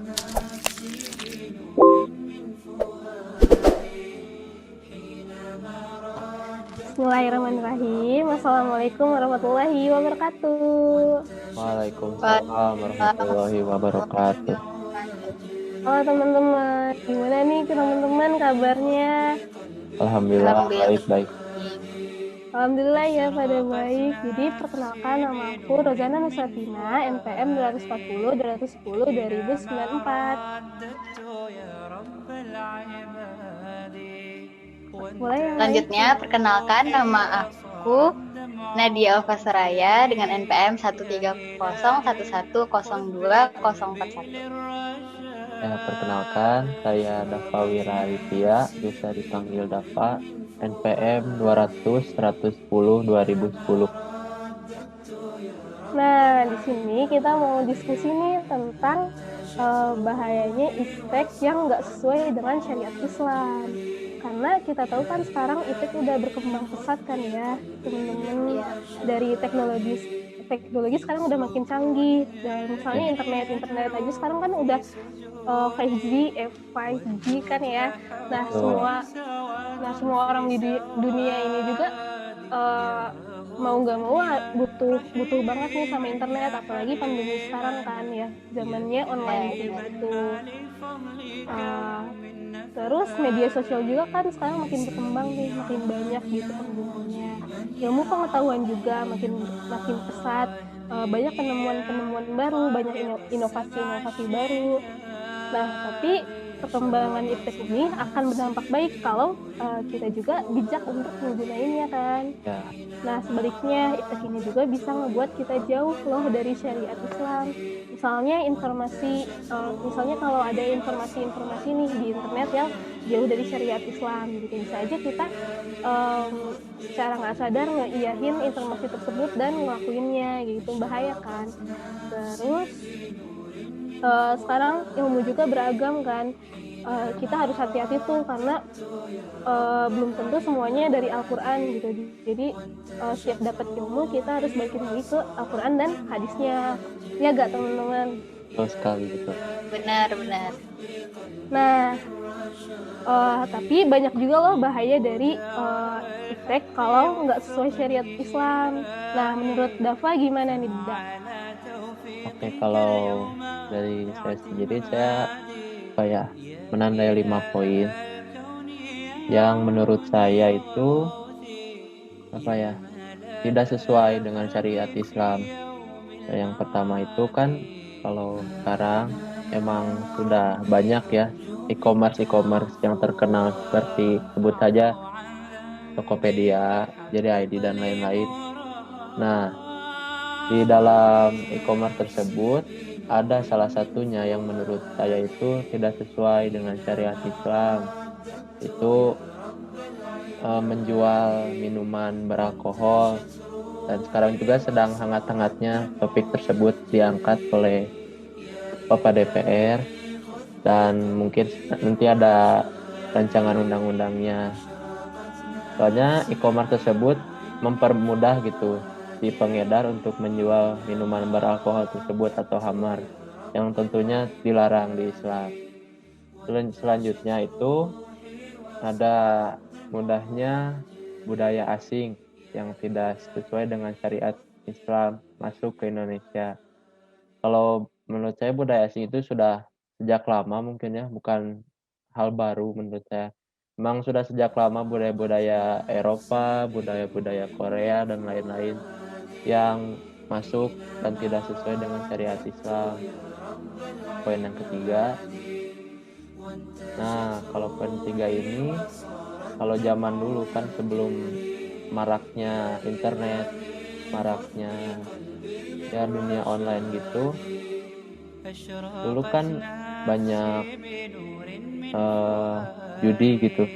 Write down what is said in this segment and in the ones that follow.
Bismillahirrahmanirrahim. Assalamualaikum warahmatullahi wabarakatuh. Waalaikumsalam warahmatullahi wabarakatuh. Halo teman-teman, gimana nih teman-teman kabarnya? Alhamdulillah Alhamdulillah. baik-baik. Alhamdulillah ya pada baik. Jadi perkenalkan, nama aku Rozana Nusratina, NPM 240 210 2094. Boleh yang lain? Selanjutnya, perkenalkan nama aku Nadia Alfa Soraya dengan NPM 13011102041. Ya, perkenalkan saya Dafa Wiraripia, bisa dipanggil Dafa, NPM 200 110 2010. Nah, di sini kita mau diskusi nih tentang bahayanya iptek yang nggak sesuai dengan syariat Islam. Karena kita tahu kan sekarang iptek udah berkembang pesat kan ya, teman-teman. Dari teknologi sekarang udah makin canggih, dan misalnya internet aja sekarang kan udah 5G kan ya. Nah, semua orang di dunia ini juga mau nggak mau butuh banget nih sama internet, apalagi pandemi sekarang kan ya, zamannya online gitu. Terus media sosial juga kan sekarang makin berkembang nih, makin banyak gitu penggunanya. Ilmu pengetahuan juga makin pesat, banyak penemuan baru, banyak inovasi baru. Nah, tapi perkembangan iptek ini akan berdampak baik kalau kita juga bijak untuk menggunainnya kan. Ya. Nah, sebaliknya iptek ini juga bisa membuat kita jauh loh dari syariat Islam. Misalnya kalau ada informasi nih di internet yang jauh dari syariat Islam gitu, bisa aja kita secara nggak sadar ngeiyahin informasi tersebut dan ngelakuinnya gitu, bahaya kan. Terus sekarang ilmu juga beragam kan, kita harus hati-hati tuh karena belum tentu semuanya dari Al-Quran gitu. Jadi setiap dapat ilmu kita harus balikin lagi ke Al-Quran dan hadisnya, ya gak teman-teman? Betul sekali gitu. Benar. Nah, tapi banyak juga loh bahaya dari iptek kalau nggak sesuai syariat Islam. Nah, menurut Dafa gimana nih, Da? Oke, kalau dari saya sendiri, saya menandai 5 poin yang menurut saya itu tidak sesuai dengan syariat Islam. Yang pertama itu kan, kalau sekarang emang sudah banyak ya e-commerce yang terkenal, seperti sebut saja Tokopedia, jadi ID dan lain-lain. Nah, di dalam e-commerce tersebut ada salah satunya yang menurut saya itu tidak sesuai dengan syariat Islam. Itu menjual minuman beralkohol, dan sekarang juga sedang hangat-hangatnya topik tersebut diangkat oleh Bapak DPR, dan mungkin nanti ada rancangan undang-undangnya. Soalnya e-commerce tersebut mempermudah gitu si pengedar untuk menjual minuman beralkohol tersebut atau khamar, yang tentunya dilarang di Islam. Selanjutnya itu ada mudahnya budaya asing yang tidak sesuai dengan syariat Islam masuk ke Indonesia. Kalau menurut saya budaya asing itu sudah sejak lama mungkin ya, bukan hal baru menurut saya. Memang sudah sejak lama budaya-budaya Eropa, budaya-budaya Korea dan lain-lain yang masuk dan tidak sesuai dengan syariat Islam. Poin yang ketiga. Nah, kalau poin ketiga ini, kalau zaman dulu kan, sebelum maraknya internet, maraknya ya dunia online gitu, dulu kan banyak judi gitu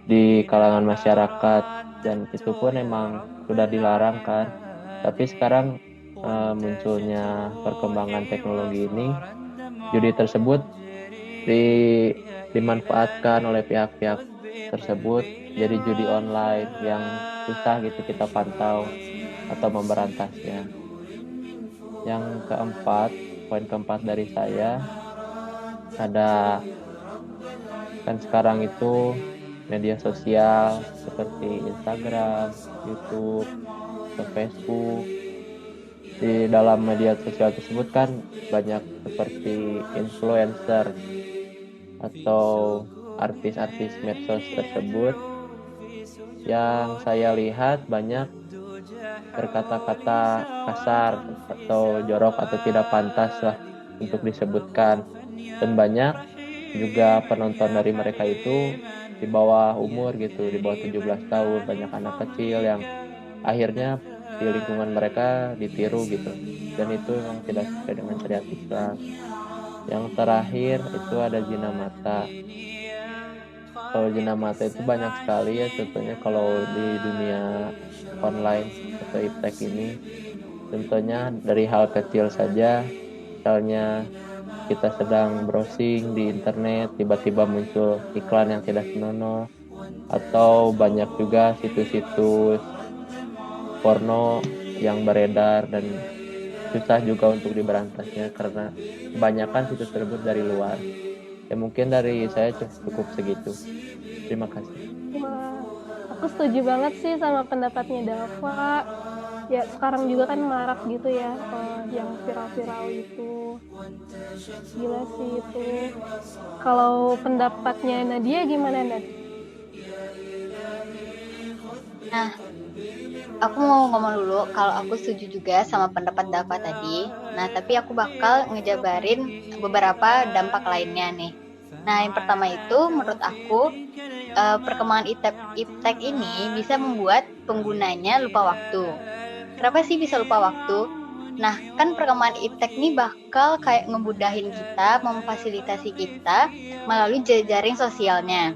di kalangan masyarakat, dan itu pun emang sudah dilarang kan. Tapi sekarang munculnya perkembangan teknologi ini, judi tersebut dimanfaatkan oleh pihak-pihak tersebut jadi judi online yang susah gitu kita pantau atau memberantasnya. Yang keempat, poin keempat dari saya, ada kan sekarang itu media sosial seperti Instagram, YouTube, atau Facebook. Di dalam media sosial tersebut kan banyak seperti influencer atau artis-artis medsos tersebut yang saya lihat banyak berkata-kata kasar atau jorok atau tidak pantas lah untuk disebutkan, dan banyak juga penonton dari mereka itu di bawah umur gitu, di bawah 17 tahun, banyak anak kecil yang akhirnya di lingkungan mereka ditiru gitu, dan itu memang tidak sesuai dengan syariat Islam. Yang terakhir itu ada zina mata. Kalau zina mata itu banyak sekali ya, contohnya kalau di dunia online atau iptek ini, contohnya dari hal kecil saja, misalnya kita sedang browsing di internet, tiba-tiba muncul iklan yang tidak senonoh, atau banyak juga situs-situs porno yang beredar dan susah juga untuk diberantasnya karena kebanyakan situs tersebut dari luar. Ya mungkin dari saya cukup segitu. Terima kasih. Wah, aku setuju banget sih sama pendapatnya Dava. Ya sekarang juga kan marak gitu ya, yang viral-viral itu. Gila sih itu. Kalau pendapatnya Nadia gimana, Nad? Nah, aku mau ngomong dulu kalau aku setuju juga sama pendapat Dava tadi. Nah, tapi aku bakal ngejabarin beberapa dampak lainnya nih. Nah, yang pertama itu menurut aku perkembangan iptek ini bisa membuat penggunanya lupa waktu. Kenapa sih bisa lupa waktu? Nah, kan perkembangan iptek ini bakal kayak ngemudahin kita, memfasilitasi kita melalui jejaring sosialnya.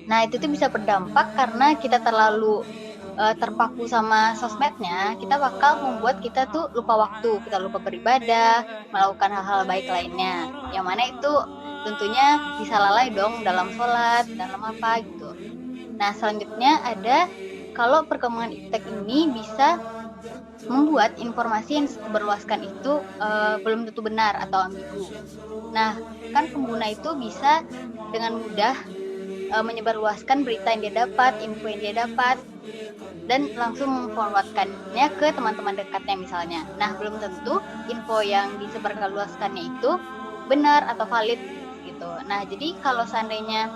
Nah, itu tuh bisa berdampak karena kita terlalu terpaku sama sosmednya, kita bakal membuat kita tuh lupa waktu, kita lupa beribadah, melakukan hal-hal baik lainnya, yang mana itu tentunya bisa lalai dong dalam sholat, dalam apa gitu. Nah, selanjutnya ada kalau perkembangan iptek ini bisa membuat informasi yang disebarluaskan itu belum tentu benar atau ambigu. Nah, kan pengguna itu bisa dengan mudah menyebarluaskan berita yang dia dapat, info yang dia dapat, dan langsung memforwardkannya ke teman-teman dekatnya misalnya. Nah, belum tentu info yang disebarluaskannya itu benar atau valid gitu. Nah, jadi kalau seandainya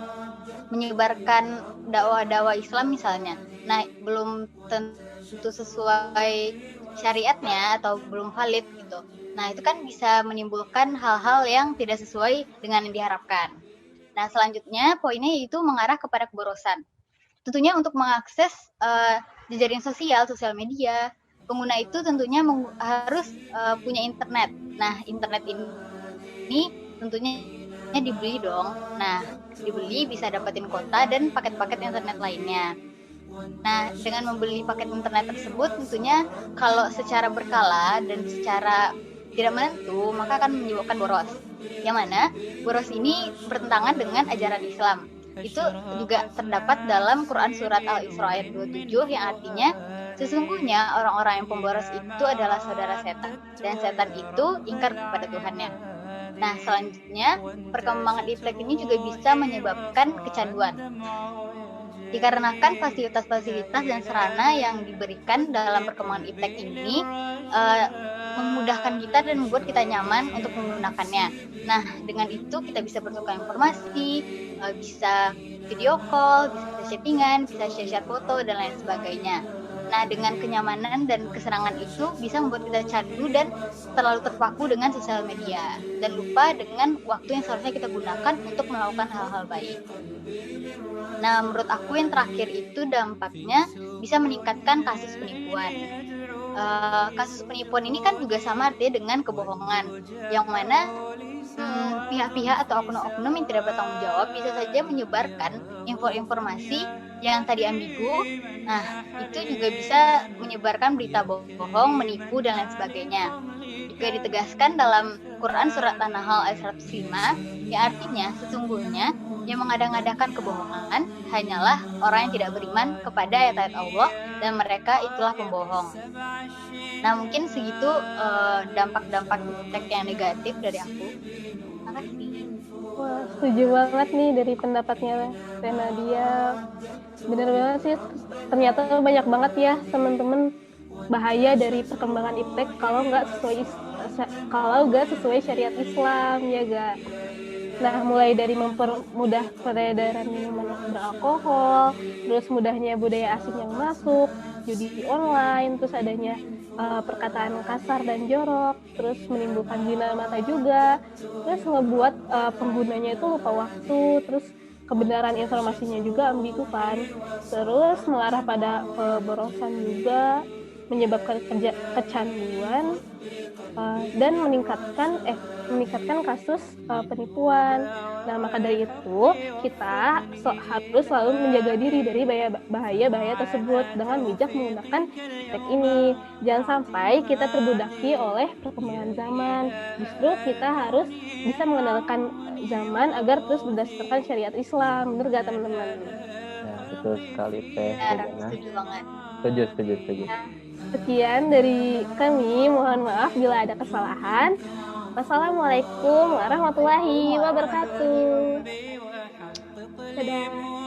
menyebarkan dakwah-dakwah Islam misalnya, nah belum tentu sesuai syariatnya atau belum valid gitu. Nah, itu kan bisa menimbulkan hal-hal yang tidak sesuai dengan yang diharapkan. Nah, selanjutnya poinnya yaitu mengarah kepada keborosan. Tentunya untuk mengakses jejaring sosial media, pengguna itu tentunya harus punya internet. Nah, internet ini tentunya dibeli dong. Nah, dibeli bisa dapetin kuota dan paket-paket internet lainnya. Nah, dengan membeli paket internet tersebut tentunya kalau secara berkala dan secara tidak menentu, maka akan menyebabkan boros. Yang mana boros ini bertentangan dengan ajaran Islam. Itu juga terdapat dalam Quran Surat Al-Isra ayat 27 yang artinya sesungguhnya orang-orang yang pemboros itu adalah saudara setan, dan setan itu ingkar kepada Tuhannya. Nah, selanjutnya perkembangan iptek ini juga bisa menyebabkan kecanduan. Dikarenakan fasilitas-fasilitas dan sarana yang diberikan dalam perkembangan iptek ini memudahkan kita dan membuat kita nyaman untuk menggunakannya. Nah, dengan itu kita bisa bertukar informasi, bisa video call, bisa chattingan, bisa share foto, dan lain sebagainya. Nah, dengan kenyamanan dan kesenangan itu bisa membuat kita candu dan terlalu terpaku dengan sosial media dan lupa dengan waktu yang seharusnya kita gunakan untuk melakukan hal-hal baik. Nah, menurut aku yang terakhir itu dampaknya bisa meningkatkan kasus penipuan. Kasus penipuan ini kan juga sama artinya dengan kebohongan, yang mana pihak-pihak atau oknum-oknum yang tidak bertanggung jawab bisa saja menyebarkan informasi yang tadi ambigu. Nah, itu juga bisa menyebarkan berita bohong, menipu, dan lain sebagainya. Juga ditegaskan dalam Quran Surat An-Nahl ayat 105, yang artinya sesungguhnya Yang mengada-ngadakan kebohongan hanyalah orang yang tidak beriman kepada ayat-ayat Allah dan mereka itulah pembohong. Nah, mungkin segitu dampak-dampak iptek yang negatif dari aku. Makasih. Wah, setuju banget nih dari pendapatnya Teh Nadia. Bener banget sih, ternyata banyak banget ya teman-teman bahaya dari perkembangan iptek kalau nggak sesuai syariat Islam ya ga. Nah, mulai dari mempermudah peredaran minuman yang beralkohol, terus mudahnya budaya asing yang masuk, judi online, terus adanya perkataan kasar dan jorok, terus menimbulkan zina mata juga, terus ngebuat penggunanya itu lupa waktu, terus kebenaran informasinya juga ambigu kan, terus mengarah pada keborosan juga, menyebabkan kecanduan dan meningkatkan kasus penipuan. Nah, maka dari itu kita harus selalu menjaga diri dari bahaya tersebut dengan bijak menggunakan trik ini. Jangan sampai kita terbudaki oleh perkembangan zaman. Justru kita harus bisa mengenalkan zaman agar terus berdasarkan syariat Islam. Benar gak teman-teman? Ya, betul sekali Teh. Setuju banget. Setuju. Sekian dari kami, mohon maaf bila ada kesalahan. Wassalamualaikum warahmatullahi wabarakatuh. Dadah.